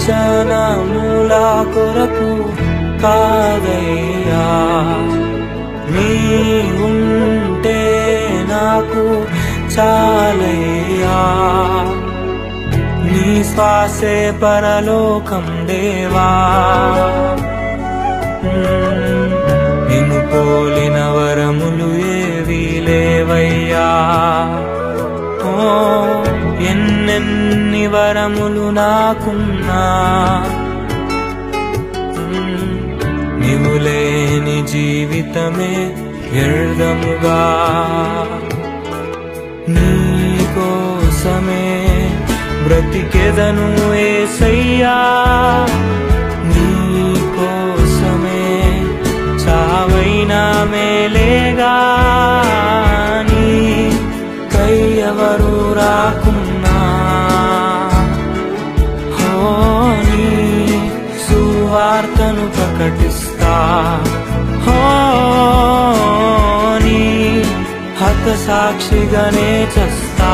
జనముల కొరకు కాదయ్యా, నీ ఉంటే నాకు చాలయ్యా. నీ శ్వాసే పరలోకం దేవా, నిన్ను పోలిన వరములు ఏవీ లేవయ్యా. ఎన్నెన్ని వరములు నాకున్నా నీవు లేని జీవితమే వ్యర్థముగా. నీ కోసమే బ్రతికెదను యేసయ్యా, నీ కోసమే చావైనా మేలేగా. నీ కై ఎవరు రాకున్నా నీ సువార్తను ప్రకటిస్తా, నీ హత సాక్షిగానే చస్తా.